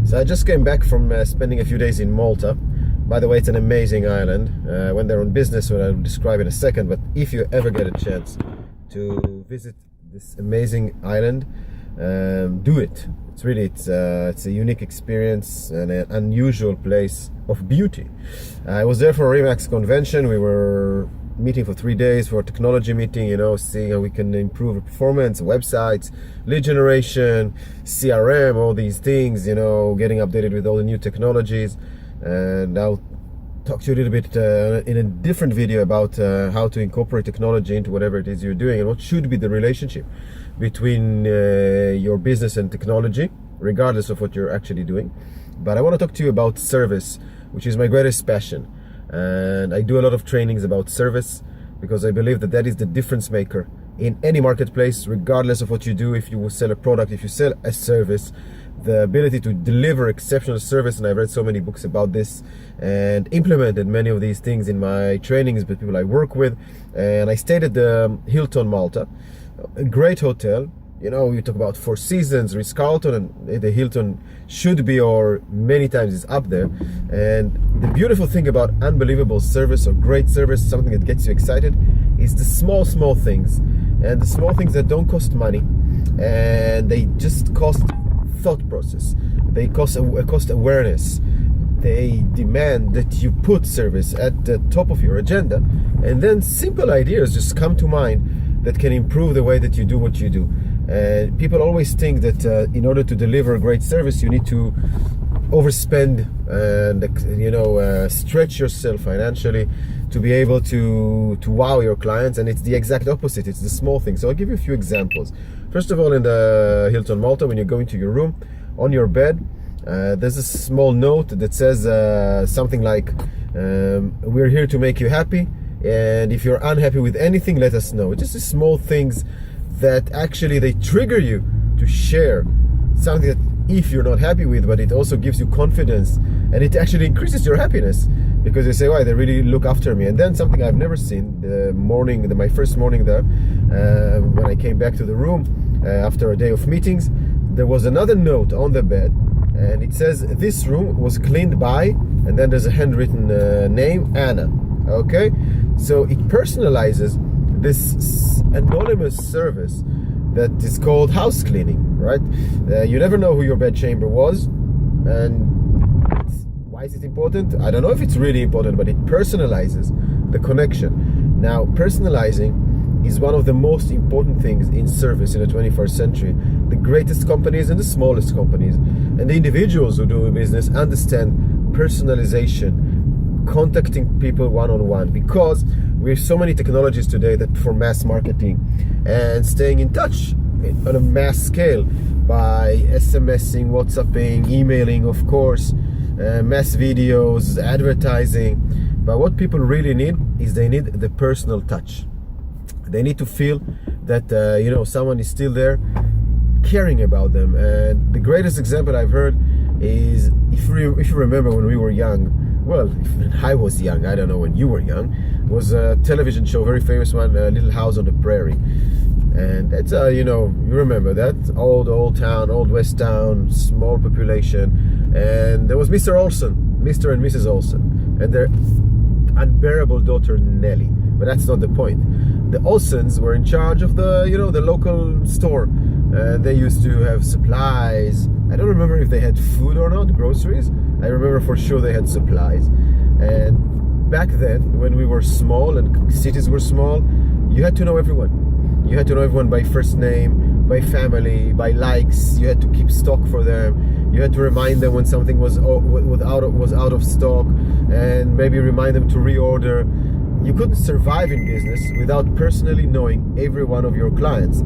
So I just came back from spending a few days in Malta. By the way, it's an amazing island. When they're on business, well, I'll describe in a second, but if you ever get a chance to visit this amazing island, do it. It's a unique experience and an unusual place of beauty. I was there for a Remax convention. We were meeting for 3 days for a technology meeting, seeing how we can improve performance, websites, lead generation, CRM, all these things, getting updated with all the new technologies. And I'll talk to you a little bit in a different video about how to incorporate technology into whatever it is you're doing and what should be the relationship between your business and technology, regardless of what you're actually doing. But I want to talk to you about service, which is my greatest passion. And I do a lot of trainings about service because I believe that that is the difference maker in any marketplace, regardless of what you do. If you will sell a product, if you sell a service, the ability to deliver exceptional service, and I've read so many books about this and implemented many of these things in my trainings with people I work with. And I stayed at the Hilton Malta, a great hotel. You talk about Four Seasons, Ritz-Carlton, and the Hilton should be, or many times is up there. And the beautiful thing about unbelievable service or great service, something that gets you excited, is the small things. And the small things that don't cost money, and they just cost thought process. They cost awareness. They demand that you put service at the top of your agenda, and then simple ideas just come to mind that can improve the way that you do what you do. And people always think that in order to deliver great service, you need to overspend and stretch yourself financially to be able to wow your clients. And it's the exact opposite. It's the small things. So I'll give you a few examples. First of all, in the Hilton Malta, when you go into your room, on your bed, there's a small note that says something like, we're here to make you happy, and if you're unhappy with anything, let us know. It's just the small things that actually they trigger you to share something that if you're not happy with, but it also gives you confidence, and it actually increases your happiness because they say, wow, they really look after me. And then something I've never seen, my first morning there, when I came back to the room after a day of meetings, there was another note on the bed, and it says, this room was cleaned by, and then there's a handwritten name, Anna. Okay, so it personalizes this anonymous service that is called house cleaning, right? You never know who your bed chamber was, and why is it important? I don't know if it's really important, but it personalizes the connection. Now, personalizing is one of the most important things in service in the 21st century. The greatest companies and the smallest companies and the individuals who do business understand personalization, contacting people one-on-one, because we have so many technologies today that for mass marketing and staying in touch on a mass scale by SMSing, WhatsApping, emailing, of course, mass videos, advertising. But what people really need is they need the personal touch. They need to feel that someone is still there caring about them. And the greatest example I've heard is, if you remember when we were young, well, if I was young, I don't know when you were young, was a television show, very famous one, Little House on the Prairie. And that's, you remember that, old town, old West town, small population. And there was Mr. Olsen, Mr. and Mrs. Olsen, and their unbearable daughter, Nellie. But that's not the point. The Olsens were in charge of the local store. They used to have supplies. I don't remember if they had food or not, groceries. I remember for sure they had supplies. And back then, when we were small and cities were small, you had to know everyone. You had to know everyone by first name, by family, by likes. You had to keep stock for them. You had to remind them when something was out of stock, and maybe remind them to reorder. You couldn't survive in business without personally knowing every one of your clients.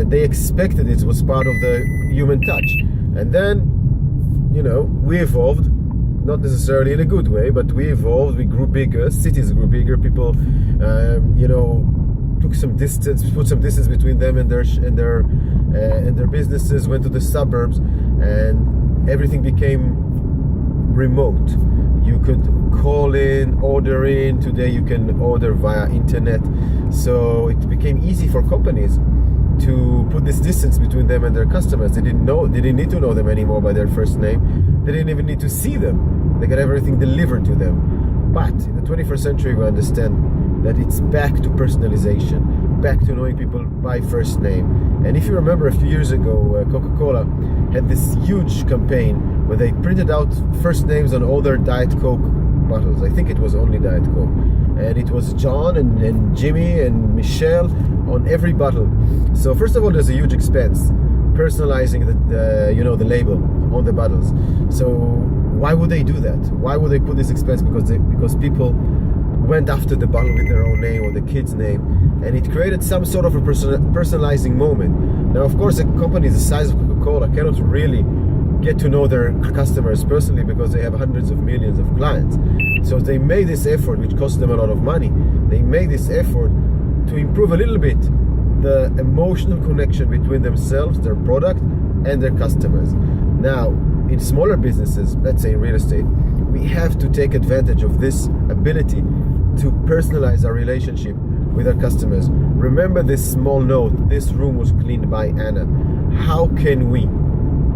They expected it was part of the human touch. And then, we evolved, not necessarily in a good way, but we evolved, we grew bigger, cities grew bigger, people, took some distance, put some distance between them and their businesses, went to the suburbs, and everything became remote. You could call in, order in. Today you can order via internet. So it became easy for companies to put this distance between them and their customers. They didn't need to know them anymore by their first name. They didn't even need to see them. They got everything delivered to them. But in the 21st century, we understand that it's back to personalization, back to knowing people by first name. And if you remember, a few years ago, Coca-Cola had this huge campaign where they printed out first names on all their Diet Coke bottles. I think it was only Diet Coke. And it was John and Jimmy and Michelle on every bottle. So first of all, there's a huge expense personalizing the label on the bottles. So why would they do that? Why would they put this expense? Because people went after the bottle with their own name or the kid's name, and it created some sort of a personalizing moment. Now, of course, a company the size of Coca-Cola cannot really get to know their customers personally because they have hundreds of millions of clients. So they made this effort, which cost them a lot of money. They made this effort to improve a little bit the emotional connection between themselves, their product, and their customers. Now, in smaller businesses, let's say in real estate, we have to take advantage of this ability to personalize our relationship with our customers. Remember this small note: this room was cleaned by Anna. How can we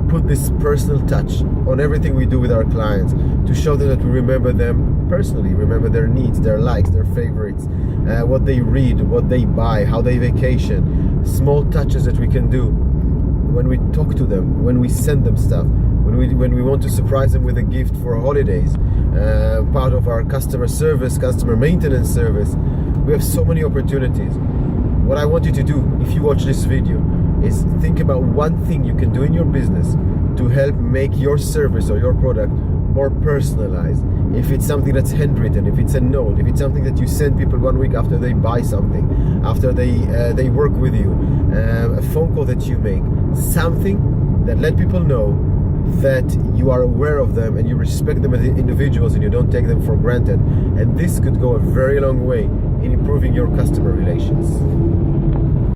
put this personal touch on everything we do with our clients to show them that we remember them personally, remember their needs, their likes, their favorites, what they read, what they buy, how they vacation, small touches that we can do when we talk to them, when we send them stuff, when we want to surprise them with a gift for holidays, part of our customer service, customer maintenance service. We have so many opportunities. What I want you to do, if you watch this video, is think about one thing you can do in your business to help make your service or your product more personalized. If it's something that's handwritten, if it's a note, if it's something that you send people 1 week after they buy something, after they work with you, a phone call that you make, something that let people know that you are aware of them and you respect them as individuals and you don't take them for granted. And this could go a very long way in improving your customer relations.